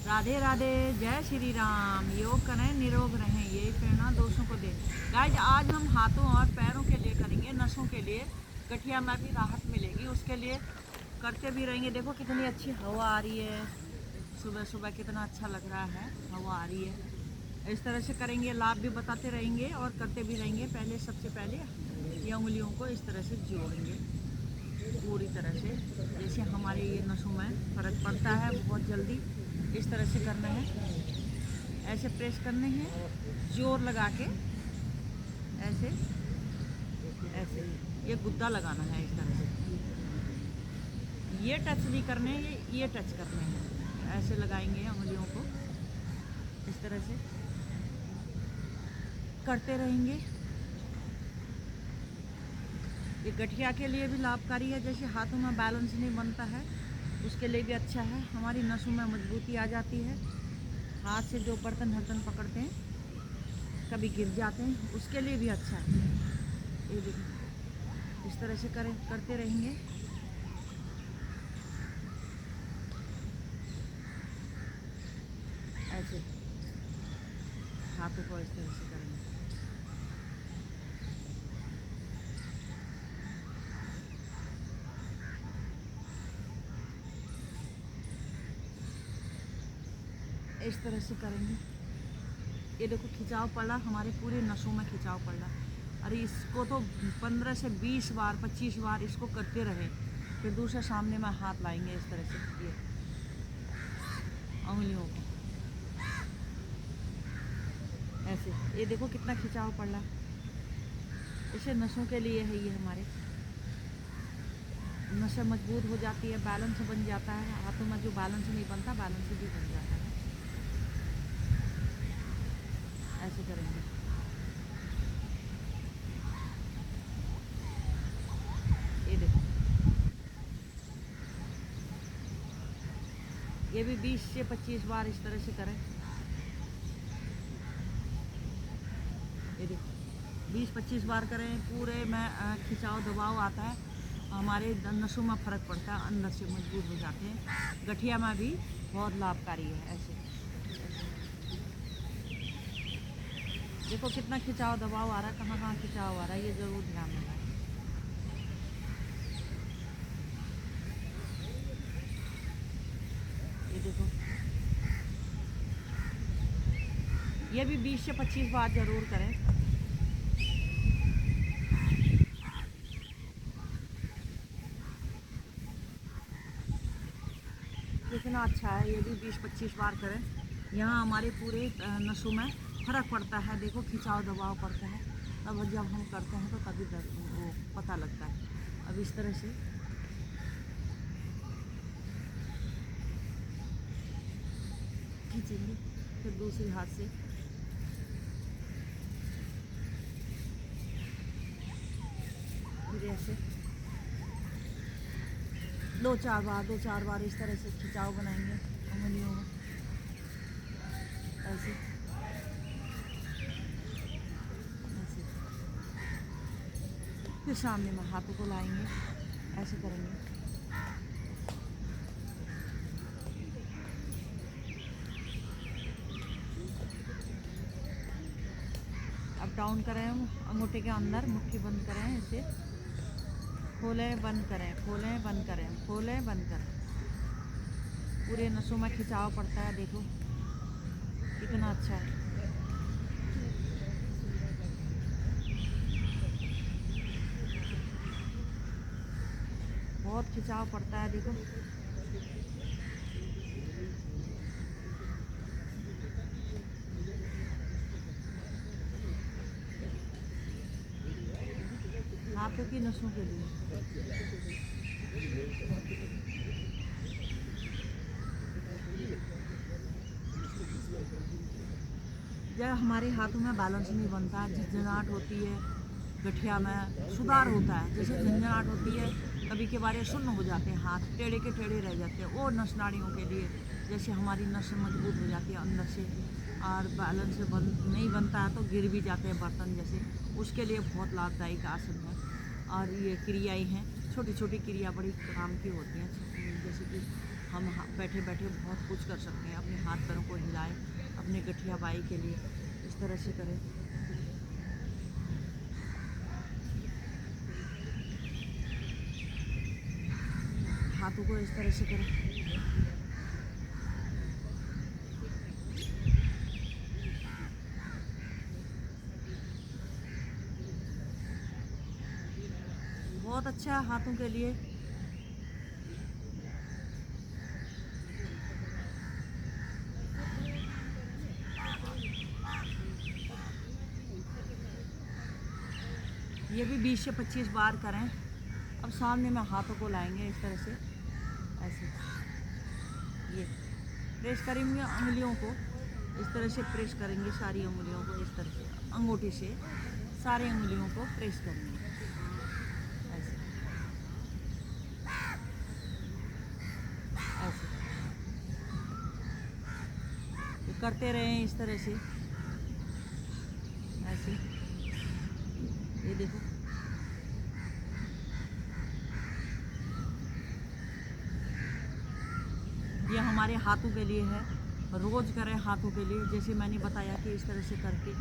राधे राधे, जय श्री राम। योग करें, निरोग रहें, यही प्रेरणा दोस्तों को दें। गाइज, आज हम हाथों और पैरों के लिए करेंगे, नसों के लिए। गठिया में भी राहत मिलेगी, उसके लिए करते भी रहेंगे। देखो कितनी अच्छी हवा आ रही है, सुबह सुबह कितना अच्छा लग रहा है, हवा आ रही है। इस तरह से करेंगे, लाभ भी बताते रहेंगे और करते भी रहेंगे। पहले सबसे पहले ये उंगलियों को इस तरह से जोड़ेंगे पूरी तरह से, जैसे हमारे ये नसों में फ़र्क पड़ता है बहुत जल्दी। इस तरह से करना है, ऐसे प्रेस करने हैं, जोर लगा के ऐसे ऐसे ये गुद्दा लगाना है इस तरह से। ये टच नहीं करने, ये टच करने हैं। ऐसे लगाएंगे उंगलियों को इस तरह से, करते रहेंगे। ये गठिया के लिए भी लाभकारी है, जैसे हाथों में बैलेंस नहीं बनता है उसके लिए भी अच्छा है। हमारी नसों में मजबूती आ जाती है। हाथ से जो बर्तन हर्तन पकड़ते हैं, कभी गिर जाते हैं, उसके लिए भी अच्छा है। ये देखिए, इस तरह से करते रहेंगे। ऐसे हाथों को इस तरह से करेंगे। इस तरह से करेंगे। ये देखो खिंचाव पड़ रहा, हमारे पूरे नसों में खिंचाव पड़ रहा। अरे इसको तो 15 से 20 बार 25 बार इसको करते रहे, फिर दूसरे सामने में हाथ लाएंगे इस तरह से, ये उंगलियों को ऐसे। ये देखो कितना खिंचाव पड़ रहा, इसे नसों के लिए है। ये हमारे नसें मजबूत हो जाती है, बैलेंस बन जाता है। हाथों में जो बैलेंस नहीं बनता, बैलेंस भी बन जाता है। ऐसे करेंगे। ये देखो, ये भी 20 से 25 बार इस तरह से करें। ये देखो 20-25 बार करें, पूरे में खिंचाव दबाव आता है, हमारे नसों में फ़र्क पड़ता है, अंदर से मजबूत हो जाते हैं। गठिया में भी बहुत लाभकारी है। ऐसे देखो कितना खिंचाव दबाव आ रहा है, कहाँ कहाँ खिंचाव आ रहा है, ये ज़रूर ध्यान देना है। ये देखो, ये भी 20 से 25 बार ज़रूर करें। कितना अच्छा है, ये भी 20-25 बार करें। यहाँ हमारे पूरे नसों में फ़र्क पड़ता है। देखो खिंचाव दबाव पड़ता है, तब जब हम करते हैं तो तभी वो पता लगता है। अब इस तरह से खींचेंगे, फिर दूसरे हाथ से फिर ऐसे 2-4 बार इस तरह से खिंचाव बनाएंगे उंगलियों में ऐसे ऐसे। फिर सामने में हाथों को लाएंगे, ऐसे करेंगे। अब डाउन करें, अंगूठे के अंदर मुट्ठी बंद करें, इसे खोलें बंद करें, खोलें बंद करें, खोलें बंद करें। पूरे नसों में खिंचाव पड़ता है, देखो कितना अच्छा है। बहुत खिंचाव पड़ता है, देखो। हाथों की नसों के लिए जब हमारे हाथों में बैलेंस नहीं बनता, झंझनाहट होती है, गठिया में सुधार होता है। जैसे झंझनाहट होती है, कभी के बारे सुन्न हो जाते हैं, हाथ टेढ़े के टेढ़े रह जाते हैं, वो नस नाड़ियों के लिए, जैसे हमारी नस मजबूत हो जाती है अंदर से, और बैलेंस नहीं बनता है तो गिर भी जाते हैं बर्तन जैसे, उसके लिए बहुत लाभदायक आसन है। और ये क्रियाएँ हैं, छोटी छोटी क्रिया बड़ी काम की होती हैं, जैसे कि हम बैठे बैठे बहुत कुछ कर सकते हैं। अपने हाथ पैरों को हिलाएं, अपने गठिया बाई के लिए इस तरह से करें। हाथों को इस तरह से करें। बहुत अच्छा है हाथों के लिए। ये भी 20 से 25 बार करें। अब सामने में हाथों को लाएंगे इस तरह से, ऐसे ये प्रेस करेंगे उंगलियों को, इस तरह से प्रेस करेंगे सारी उंगलियों को, इस तरह से अंगूठी से सारी उंगलियों को प्रेस करेंगे ऐसे ऐसे। तो करते रहें इस तरह से ऐसे। ये देखो, ये हमारे हाथों के लिए है, रोज़ करें हाथों के लिए। जैसे मैंने बताया कि इस तरह से करके,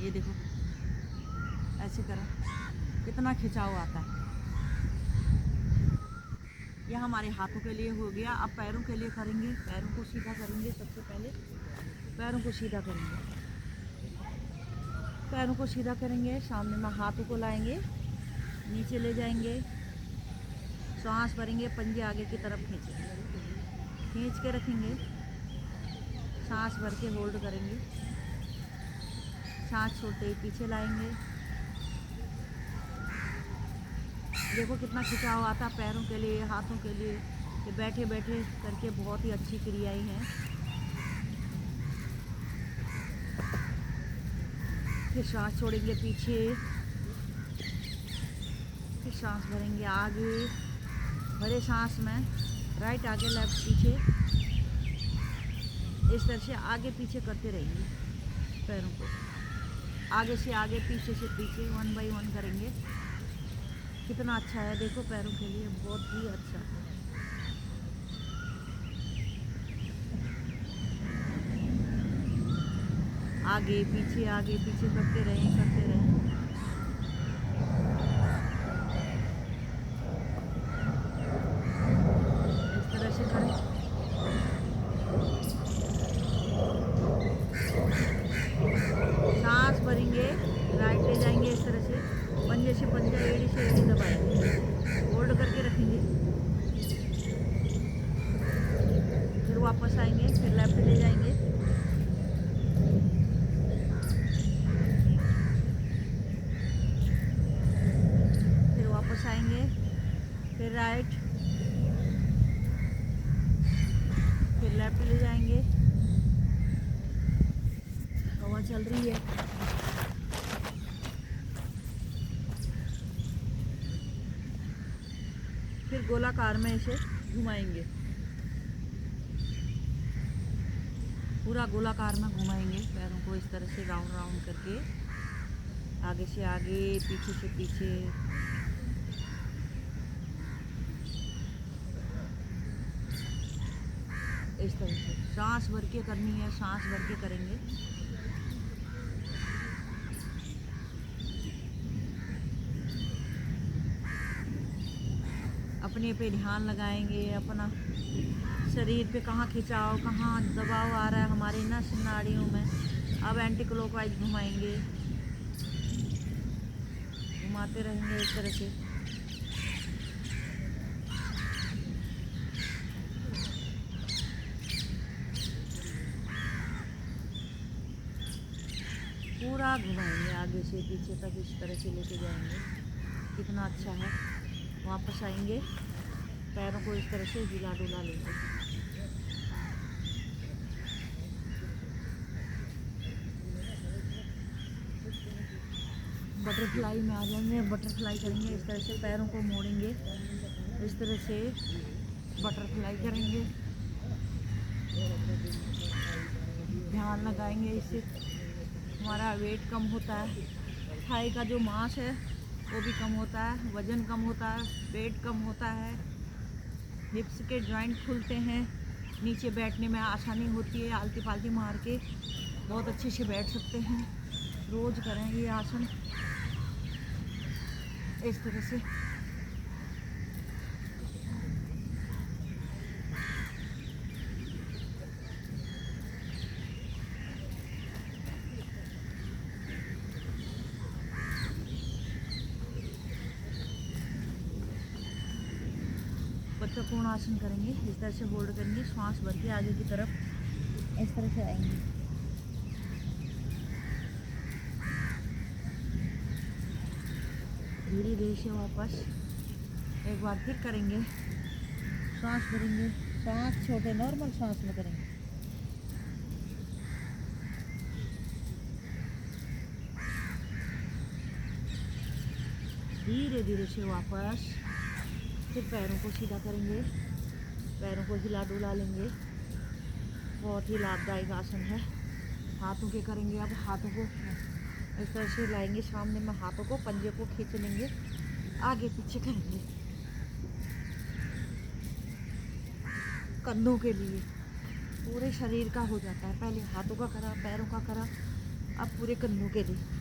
ये देखो ऐसे करें, कितना खिंचाव आता है। यह हमारे हाथों के लिए हो गया। अब पैरों के लिए करेंगे। पैरों को सीधा करेंगे। सबसे पहले पैरों को सीधा करेंगे। पैरों को सीधा करेंगे, सामने में हाथों को लाएंगे, नीचे ले जाएंगे, सांस भरेंगे, पंजे आगे की तरफ खींच के रखेंगे, सांस भर के होल्ड करेंगे, सांस छोड़ते ही पीछे लाएंगे। देखो कितना खिंचाव आता पैरों के लिए, हाथों के लिए। ये बैठे बैठे करके बहुत ही अच्छी क्रियाएं हैं। फिर सांस छोड़ेंगे पीछे, फिर सांस भरेंगे आगे, भरे सांस में राइट आगे लेफ्ट पीछे, इस तरह से आगे पीछे करते रहेंगे। पैरों को आगे से आगे, पीछे से पीछे, 1 बाय 1 करेंगे। कितना अच्छा है, देखो पैरों के लिए बहुत ही अच्छा है। आगे पीछे करते रहें, करते रहें। इस तरह से करें। सांस भरेंगे, राइट ले जाएंगे इस तरह से, पंजे से पंजा, एड़ी से एड़ी दबाएंगे, होल्ड करके रखेंगे। फिर वापस आएंगे, फिर लेफ्ट ले जाएंगे, फिर वापस आएंगे, फिर राइट, फिर लेफ्ट ले जाएंगे। हवा चल रही है। फिर गोलाकार में इसे घुमाएंगे, पूरा गोलाकार में घुमाएंगे पैरों को इस तरह से राउंड राउंड करके, आगे से आगे, पीछे से पीछे। इस तरह से सांस भर के करनी है, सांस भर के करेंगे। अपने पे ध्यान लगाएंगे, अपना शरीर पे कहाँ खिंचाव, कहाँ दबाव आ रहा है हमारे नस नाड़ियों में। अब एंटी क्लॉकवाइज घुमाएंगे, घुमाते रहेंगे इस तरह से। पूरा घुमाएंगे आगे से पीछे तक, इस तरह से लेके जाएंगे। कितना अच्छा है। वापस आएंगे, पैरों को इस तरह से हिला डुला लेंगे। बटरफ्लाई में आ जाएंगे, बटरफ्लाई करेंगे इस तरह से, पैरों को मोड़ेंगे इस तरह से, बटरफ्लाई करेंगे। ध्यान लगाएंगे, इससे हमारा वेट कम होता है, थाई का जो मांस है वो भी कम होता है, वज़न कम होता है, पेट कम होता है, हिप्स के जॉइंट खुलते हैं। नीचे बैठने में आसानी होती है, आलती पालती मार के बहुत अच्छे से बैठ सकते हैं। रोज़ करें ये आसन इस तरह से। बच्चा आसन करेंगे, इस तरह से होल्ड करेंगे, श्वास भर के आगे की तरफ इस तरह से आएंगे। धीरे धीरे से वापस एक बार फिर करेंगे, सांस भरेंगे, सांस छोटे नॉर्मल सांस में करेंगे। धीरे धीरे से वापस फिर पैरों को सीधा करेंगे, पैरों को हिला डुला लेंगे। बहुत ही लाभदायक आसन है। हाथों के करेंगे, अब हाथों को इस तरह से लाएंगे सामने में, हाथों को पंजे को खींच लेंगे, आगे पीछे करेंगे। कंधों के लिए पूरे शरीर का हो जाता है, पहले हाथों का करा, पैरों का करा, अब पूरे कंधों के लिए।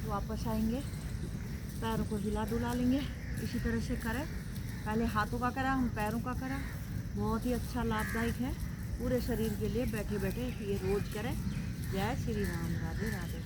वापस आएंगे, पैरों को हिला डुला लेंगे। इसी तरह से करें, पहले हाथों का करा, हम पैरों का करा। बहुत ही अच्छा लाभदायक है पूरे शरीर के लिए। बैठे बैठे ये रोज करें। जय श्री राम, राधे राधे।